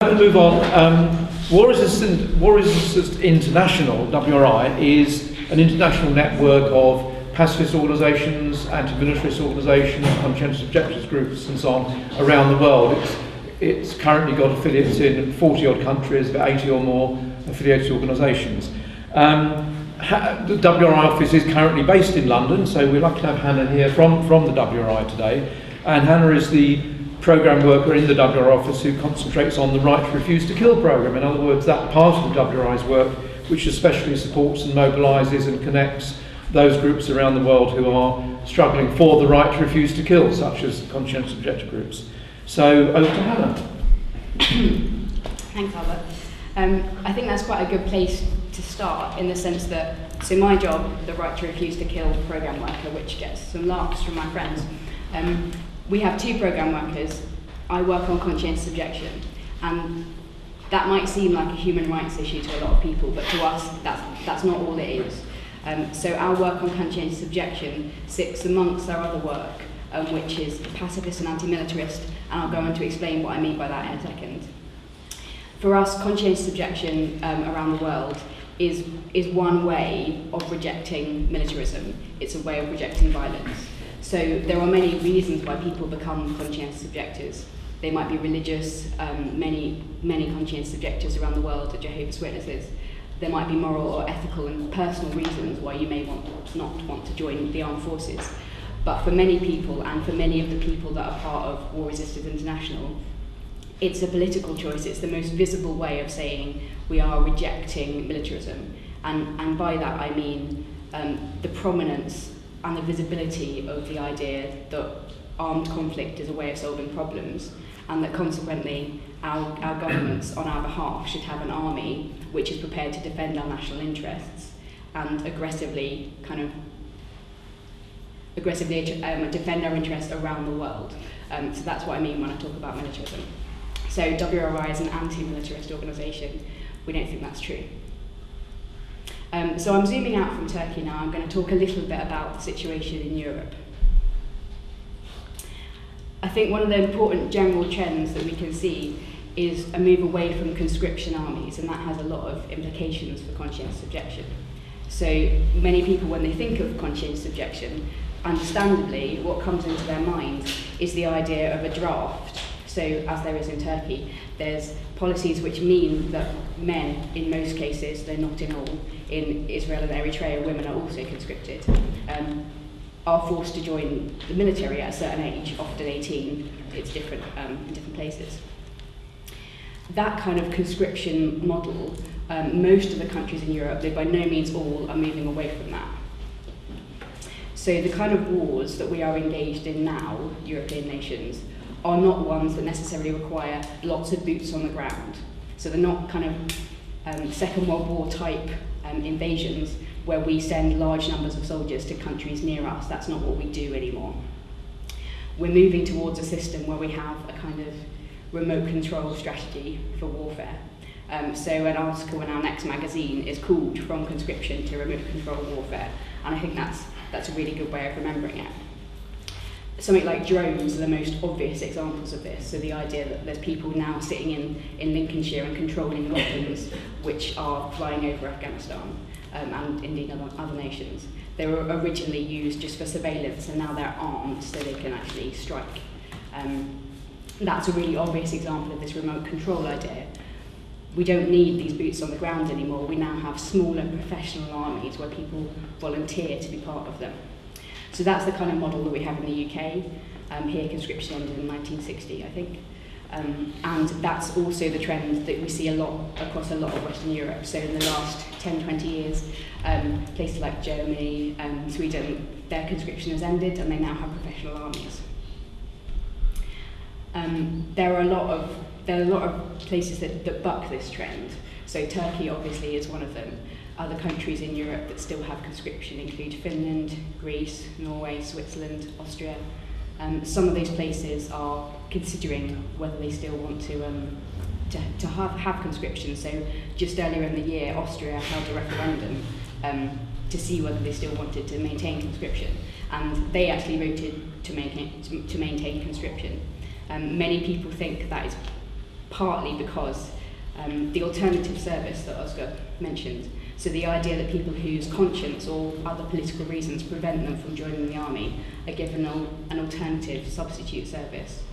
To move on, War Resistance International, WRI, is an international network of pacifist organisations, anti-militarist organisations, conscientious objectors groups and so on around the world. It's currently got affiliates in 40 odd countries, about 80 or more affiliated organisations. The WRI office is currently based in London, so we're lucky to have Hannah here from the WRI today. And Hannah is the programme worker in the WRI office who concentrates on the Right to Refuse to Kill programme. In other words, that part of the WRI's work which especially supports and mobilises and connects those groups around the world who are struggling for the right to refuse to kill, such as conscientious objector groups. So, over to Hannah. Thanks, Albert. I think that's quite a good place to start, in the sense that, so my job, the Right to Refuse to Kill programme worker, which gets some laughs from my friends, we have two programme workers. I work on conscientious objection, and that might seem like a human rights issue to a lot of people, but to us, that's not all it is. So our work on conscientious objection sits amongst our other work, which is pacifist and anti-militarist, and I'll go on to explain what I mean by that in a second. For us, conscientious objection around the world is one way of rejecting militarism. It's a way of rejecting violence. So there are many reasons why people become conscientious objectors. They might be religious. Many conscientious objectors around the world are Jehovah's Witnesses. There might be moral or ethical and personal reasons why you may not want to join the armed forces. But for many people, and for many of the people that are part of War Resistance International, it's a political choice. It's the most visible way of saying we are rejecting militarism. And by that I mean the prominence and the visibility of the idea that armed conflict is a way of solving problems, and that consequently our governments on our behalf should have an army which is prepared to defend our national interests and aggressively defend our interests around the world. So that's what I mean when I talk about militarism. So WRI is an anti-militarist organisation. We don't think that's true. So I'm zooming out from Turkey now. I'm going to talk a little bit about the situation in Europe. I think one of the important general trends that we can see is a move away from conscription armies, and that has a lot of implications for conscientious objection. So many people, when they think of conscientious objection, understandably, what comes into their mind is the idea of a draft. So, as there is in Turkey, there's policies which mean that men, in most cases, they're not in all, in Israel and Eritrea, women are also conscripted, are forced to join the military at a certain age, often 18, it's different in different places. That kind of conscription model, most of the countries in Europe, though by no means all, are moving away from that. So the kind of wars that we are engaged in now, European nations, are not ones that necessarily require lots of boots on the ground. So they're not kind of Second World War type invasions where we send large numbers of soldiers to countries near us. That's not what we do anymore. We're moving towards a system where we have a kind of remote control strategy for warfare. So an article in our next magazine is called From Conscription to Remote Control Warfare, and I think that's a really good way of remembering it. Something like drones are the most obvious examples of this. So the idea that there's people now sitting in Lincolnshire and controlling weapons which are flying over Afghanistan and indeed other nations. They were originally used just for surveillance, and now they're armed so they can actually strike. That's a really obvious example of this remote control idea. We don't need these boots on the ground anymore. We now have smaller professional armies where people volunteer to be part of them. So that's the kind of model that we have in the UK. Here, conscription ended in 1960, I think. And that's also the trend that we see a lot across a lot of Western Europe. So in the last 10, 20 years, places like Germany, Sweden, their conscription has ended and they now have professional armies. There are a lot of places that buck this trend. So Turkey obviously is one of them. Other countries in Europe that still have conscription include Finland, Greece, Norway, Switzerland, Austria. Some of those places are considering whether they still want to have conscription. So just earlier in the year, Austria held a referendum to see whether they still wanted to maintain conscription, and they actually voted to maintain conscription. Many people think that is partly because the alternative service that Oscar mentioned, so the idea that people whose conscience or other political reasons prevent them from joining the army are given an alternative substitute service.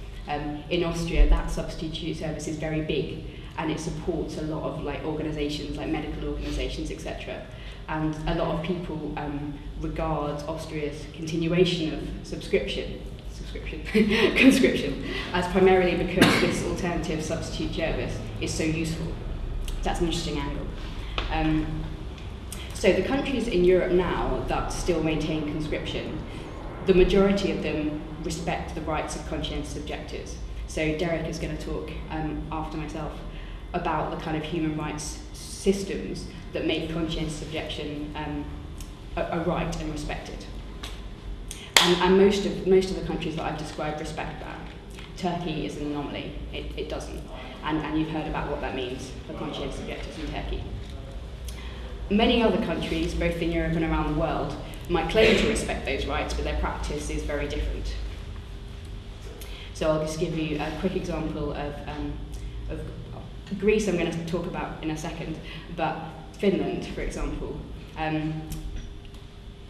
In Austria, that substitute service is very big, and it supports a lot of organisations, like medical organisations, etc. And a lot of people regard Austria's continuation of conscription as primarily because this alternative substitute service is so useful. That's an interesting angle. So the countries in Europe now that still maintain conscription, the majority of them respect the rights of conscientious objectors. So Derek is going to talk after myself about the kind of human rights systems that make conscientious objection a right and respected. And most of the countries that I've described respect that. Turkey is an anomaly, it doesn't. And you've heard about what that means for conscientious objectors in Turkey. Many other countries, both in Europe and around the world, might claim to respect those rights, but their practice is very different. So I'll just give you a quick example of Greece. I'm going to talk about in a second, but Finland, for example.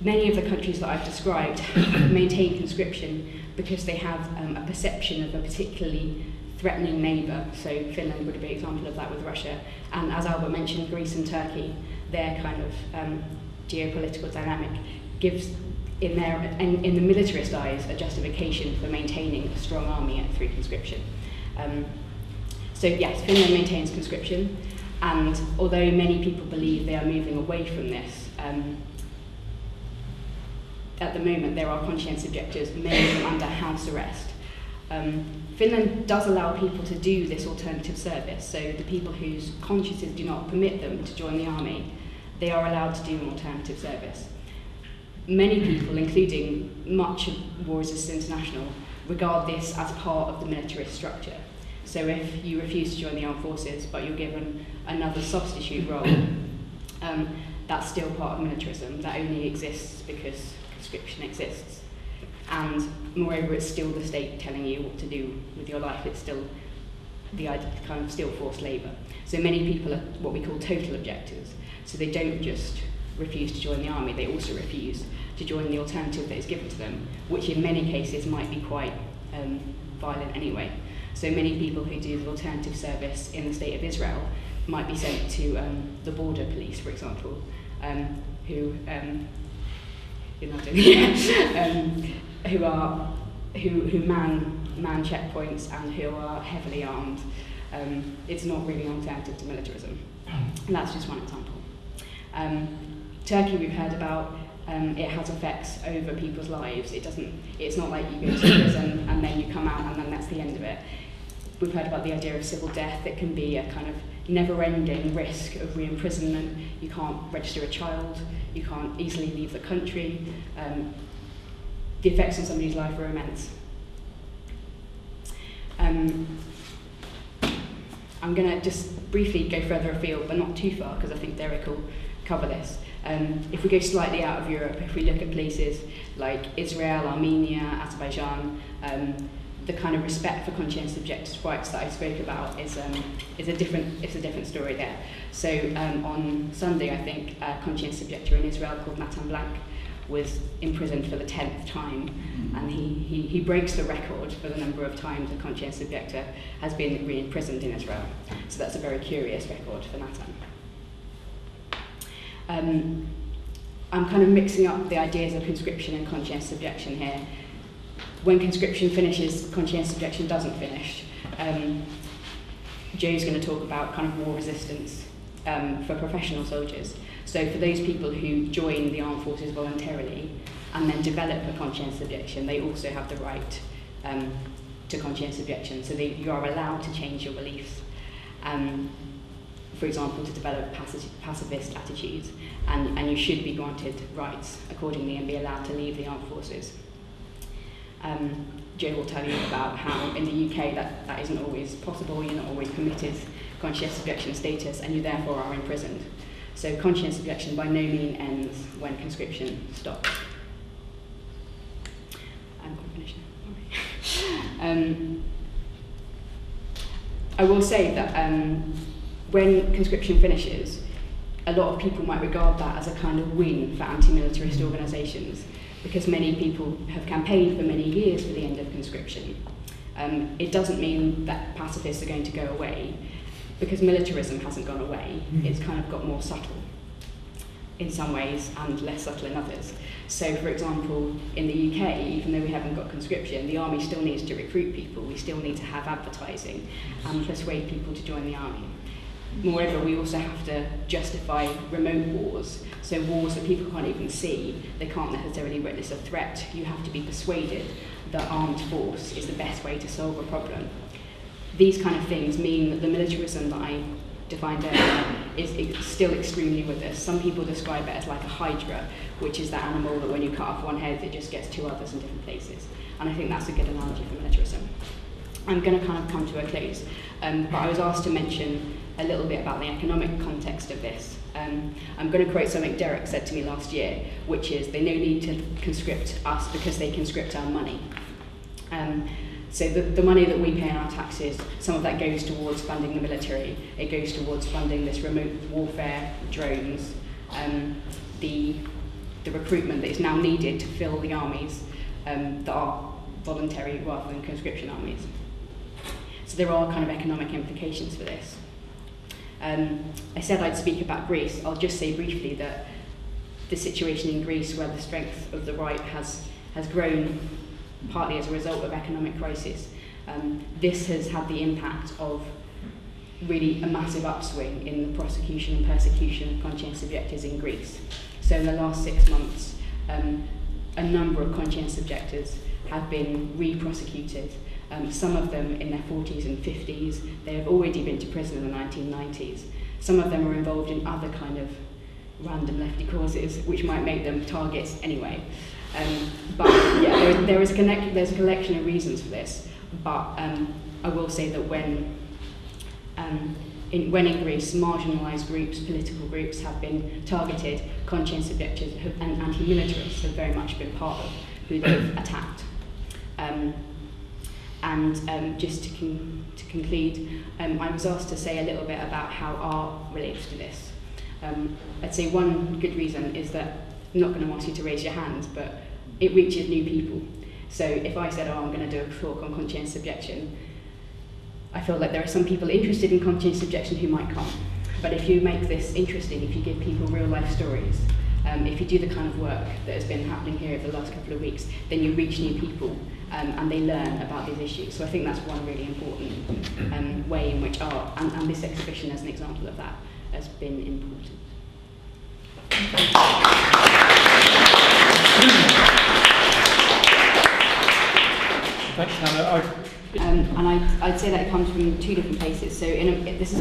Many of the countries that I've described maintain conscription because they have a perception of a particularly threatening neighbour. So Finland would be an example of that with Russia. And as Albert mentioned, Greece and Turkey, their kind of geopolitical dynamic gives, in the militarist eyes, a justification for maintaining a strong army through conscription. So yes, Finland maintains conscription, and although many people believe they are moving away from this, at the moment there are conscientious objectors, many of them under house arrest. Finland does allow people to do this alternative service, so the people whose consciences do not permit them to join the army, they are allowed to do an alternative service. Many people, including much of War Resistance International, regard this as part of the militarist structure. So if you refuse to join the armed forces, but you're given another substitute role, that's still part of militarism. That only exists because conscription exists. And moreover, it's still the state telling you what to do with your life. It's still the kind of still forced labour. So many people are what we call total objectors. So they don't just refuse to join the army, they also refuse to join the alternative that is given to them, which in many cases might be quite violent anyway. So many people who do the alternative service in the state of Israel might be sent to the border police, for example, who man checkpoints and who are heavily armed. It's not really an alternative to militarism, and that's just one example. Turkey, we've heard about. It has effects over people's lives. It's not like you go to prison and then you come out and then that's the end of it. We've heard about the idea of civil death. It can be a kind of never-ending risk of re-imprisonment. You can't register a child. You can't easily leave the country. The effects on somebody's life are immense. I'm going to just briefly go further afield, but not too far, because I think Derek will cover this. If we go slightly out of Europe, if we look at places like Israel, Armenia, Azerbaijan, the kind of respect for conscientious objectors' rights that I spoke about is a different story there. So on Sunday, I think a conscientious objector in Israel called Natan Blank was imprisoned for the 10th time, and he breaks the record for the number of times a conscientious objector has been re-imprisoned in Israel. So that's a very curious record for Natan. I'm kind of mixing up the ideas of conscription and conscientious objection here. When conscription finishes, conscientious objection doesn't finish. Joe's going to talk about kind of war resistance for professional soldiers. So for those people who join the armed forces voluntarily and then develop a conscientious objection, they also have the right to conscientious objection. So you are allowed to change your beliefs. For example, to develop pacifist attitudes, and you should be granted rights accordingly and be allowed to leave the armed forces. Joe will tell you about how in the UK that isn't always possible. You're not always permitted conscientious objection status, and you therefore are imprisoned. So conscientious objection by no means ends when conscription stops. I'm going to finish now. I will say that when conscription finishes, a lot of people might regard that as a kind of win for anti-militarist organisations, because many people have campaigned for many years for the end of conscription. It doesn't mean that pacifists are going to go away, because militarism hasn't gone away. It's kind of got more subtle in some ways and less subtle in others. So, for example, in the UK, even though we haven't got conscription, the army still needs to recruit people. We still need to have advertising and persuade people to join the army. Moreover, we also have to justify remote wars, so wars that people can't even see. They can't necessarily witness a threat. You have to be persuaded that armed force is the best way to solve a problem. These kind of things mean that the militarism that I defined earlier is still extremely with us. Some people describe it as like a hydra, which is that animal that when you cut off one head, it just gets two others in different places. And I think that's a good analogy for militarism. I'm going to kind of come to a close, but I was asked to mention a little bit about the economic context of this. I'm going to quote something Derek said to me last year, which is, they no need to conscript us because they conscript our money. So the money that we pay in our taxes, some of that goes towards funding the military, it goes towards funding this remote warfare, drones, the recruitment that is now needed to fill the armies that are voluntary rather than conscription armies. So there are kind of economic implications for this. I said I'd speak about Greece. I'll just say briefly that the situation in Greece, where the strength of the right has grown partly as a result of economic crisis, this has had the impact of really a massive upswing in the prosecution and persecution of conscientious objectors in Greece. So in the last 6 months, a number of conscientious objectors have been re-prosecuted. Some of them in their 40s and 50s. They have already been to prison in the 1990s. Some of them are involved in other kind of random lefty causes, which might make them targets anyway. But yeah, there's a collection of reasons for this. But I will say that when in Greece, marginalised groups, political groups have been targeted, conscientious objectors and anti-militarists have very much been part of who they've attacked. Just to conclude, I was asked to say a little bit about how art relates to this. I'd say one good reason is that I'm not going to ask you to raise your hands, but it reaches new people. So if I said, I'm going to do a talk on conscientious objection, I feel like there are some people interested in conscientious objection who might come. But if you make this interesting, if you give people real life stories, if you do the kind of work that has been happening here over the last couple of weeks, then you reach new people and they learn about these issues. So I think that's one really important way in which art, and this exhibition as an example of that, has been important. Thanks, Hannah. I'd say that it comes from two different places. So this is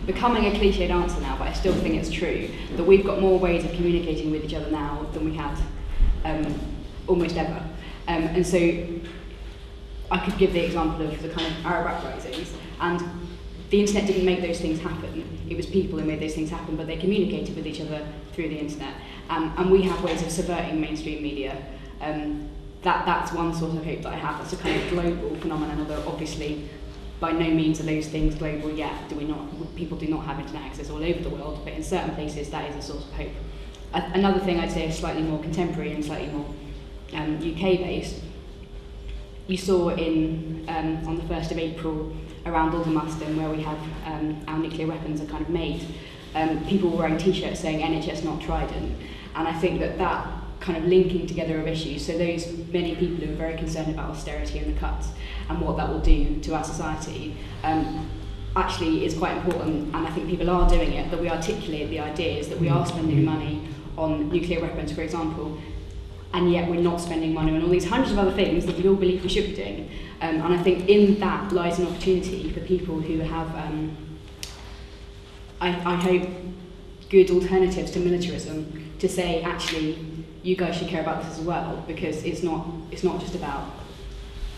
becoming a cliched answer now, but I still think it's true, that we've got more ways of communicating with each other now than we had almost ever. And so I could give the example of the kind of Arab uprisings, and the internet didn't make those things happen. It was people who made those things happen, but they communicated with each other through the internet. And we have ways of subverting mainstream media. That's one source of hope that I have. That's a kind of global phenomenon, although obviously by no means are those things global yet. People do not have internet access all over the world, but in certain places that is a source of hope. Another thing I'd say is slightly more contemporary and slightly more UK based. You saw on the 1st of April around Aldermaston, where we have our nuclear weapons are kind of made, people were wearing t-shirts saying NHS not Trident, and I think that kind of linking together of issues, so those many people who are very concerned about austerity and the cuts and what that will do to our society, actually is quite important, and I think people are doing it, that we articulate the ideas that we are spending money on nuclear weapons, for example, and yet we're not spending money on all these hundreds of other things that we all believe we should be doing. And I think in that lies an opportunity for people who have, I hope, good alternatives to militarism, to say, actually, you guys should care about this as well, because it's not just about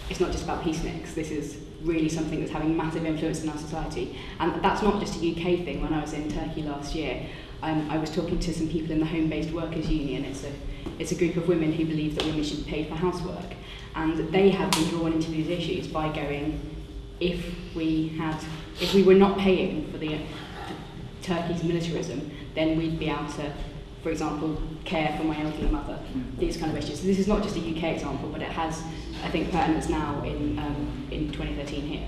peaceniks. This is really something that's having massive influence in our society, and that's not just a UK thing. When I was in Turkey last year, I was talking to some people in the Home-Based Workers Union. It's a group of women who believe that women should be paid for housework, and they have been drawn into these issues by going, if we had if we were not paying for the Turkey's militarism, then we'd be able to, for example, care for my elderly mother, these kind of issues. So this is not just a UK example, but it has, I think, pertinence now in 2013 here.